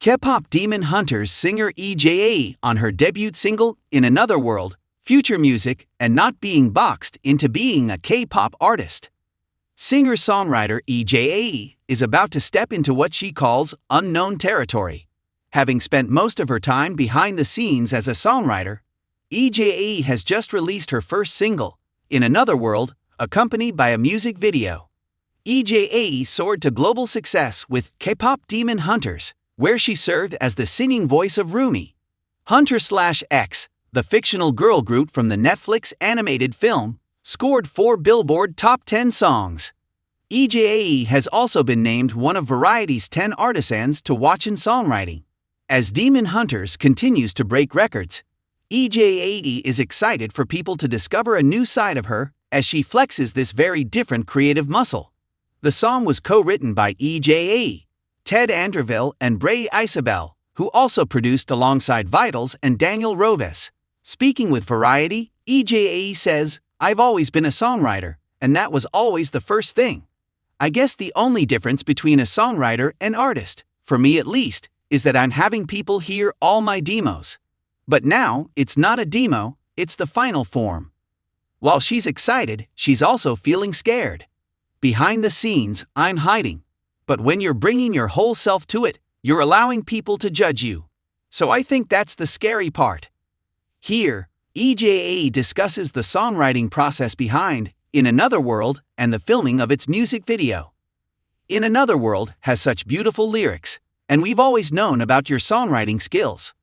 KPop Demon Hunters singer EJAE on her debut single, In Another World, future music, and not being boxed into being a K-pop artist. Singer-songwriter EJAE is about to step into what she calls unknown territory. Having spent most of her time behind the scenes as a songwriter, EJAE has just released her first single, In Another World, accompanied by a music video. EJAE soared to global success with KPop Demon Hunters, where she served as the singing voice of Rumi. Huntr/X, the fictional girl group from the Netflix animated film, scored 4 Billboard Top 10 songs. EJAE has also been named one of Variety's 10 artisans to watch in songwriting. As Demon Hunters continues to break records, EJAE is excited for people to discover a new side of her as she flexes this very different creative muscle. The song was co-written by EJAE, Ted Anderville and Bray Isabel, who also produced alongside Vitals and Daniel Robes. Speaking with Variety, EJAE says, "I've always been a songwriter, and that was always the first thing. I guess the only difference between a songwriter and artist, for me at least, is that I'm having people hear all my demos. But now, it's not a demo, it's the final form." While she's excited, she's also feeling scared. "Behind the scenes, I'm hiding. But when you're bringing your whole self to it, you're allowing people to judge you. So I think that's the scary part." Here, EJAE discusses the songwriting process behind In Another World and the filming of its music video. In Another World has such beautiful lyrics, and we've always known about your songwriting skills.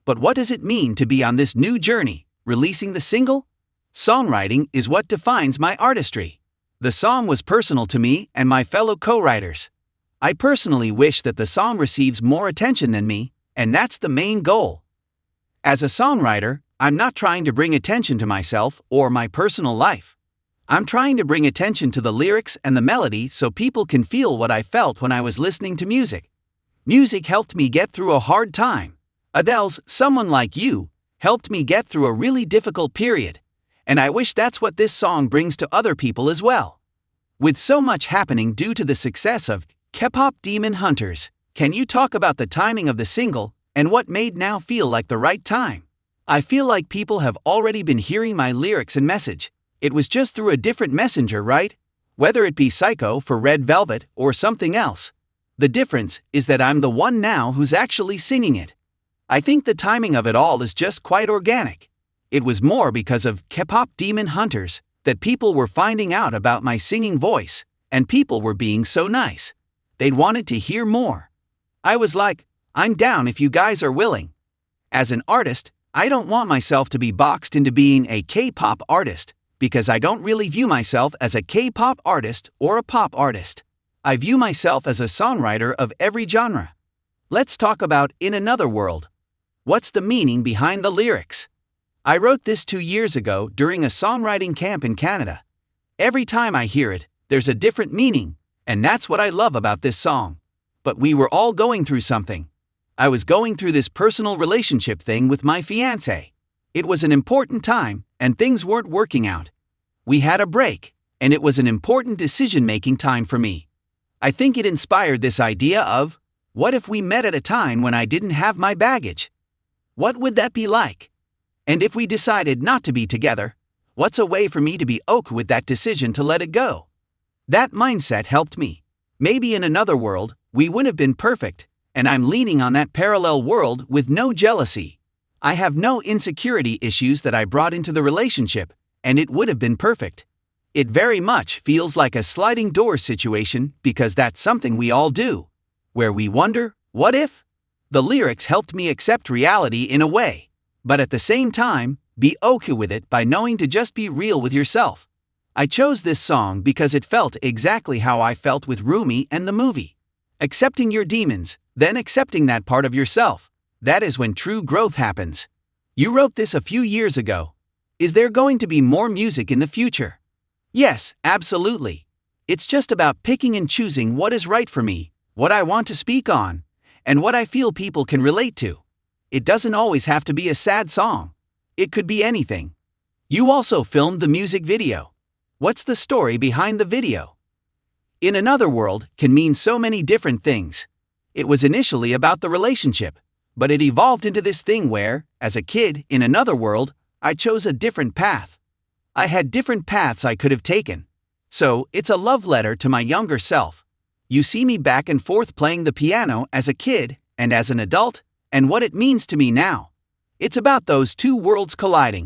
But what does it mean to be on this new journey, releasing the single? Songwriting is what defines my artistry. The song was personal to me and my fellow co-writers. I personally wish that the song receives more attention than me, and that's the main goal. As a songwriter, I'm not trying to bring attention to myself or my personal life. I'm trying to bring attention to the lyrics and the melody so people can feel what I felt when I was listening to music. Music helped me get through a hard time. Adele's Someone Like You helped me get through a really difficult period, and I wish that's what this song brings to other people as well. With so much happening due to the success of KPop Demon Hunters, can you talk about the timing of the single and what made now feel like the right time? I feel like people have already been hearing my lyrics and message. It was just through a different messenger, right? Whether it be Psycho for Red Velvet or something else. The difference is that I'm the one now who's actually singing it. I think the timing of it all is just quite organic. It was more because of KPop Demon Hunters that people were finding out about my singing voice, and people were being so nice. They'd wanted to hear more. I was like, I'm down if you guys are willing. As an artist, I don't want myself to be boxed into being a K-pop artist, because I don't really view myself as a K-pop artist or a pop artist. I view myself as a songwriter of every genre. Let's talk about In Another World. What's the meaning behind the lyrics? I wrote this 2 years ago during a songwriting camp in Canada. Every time I hear it, there's a different meaning, and that's what I love about this song. But we were all going through something. I was going through this personal relationship thing with my fiancé. It was an important time, and things weren't working out. We had a break, and it was an important decision-making time for me. I think it inspired this idea of, what if we met at a time when I didn't have my baggage? What would that be like? And if we decided not to be together, what's a way for me to be okay with that decision to let it go? That mindset helped me. Maybe in another world, we wouldn't have been perfect, and I'm leaning on that parallel world with no jealousy. I have no insecurity issues that I brought into the relationship, and it would have been perfect. It very much feels like a sliding door situation because that's something we all do, where we wonder, what if? The lyrics helped me accept reality in a way, but at the same time, be okay with it by knowing to just be real with yourself. I chose this song because it felt exactly how I felt with Rumi and the movie. Accepting your demons, then accepting that part of yourself. That is when true growth happens. You wrote this a few years ago. Is there going to be more music in the future? Yes, absolutely. It's just about picking and choosing what is right for me, what I want to speak on, and what I feel people can relate to. It doesn't always have to be a sad song. It could be anything. You also filmed the music video. What's the story behind the video? In Another World can mean so many different things. It was initially about the relationship, but it evolved into this thing where, as a kid in another world, I chose a different path. I had different paths I could have taken. So, it's a love letter to my younger self. You see me back and forth playing the piano as a kid and as an adult, and what it means to me now. It's about those two worlds colliding.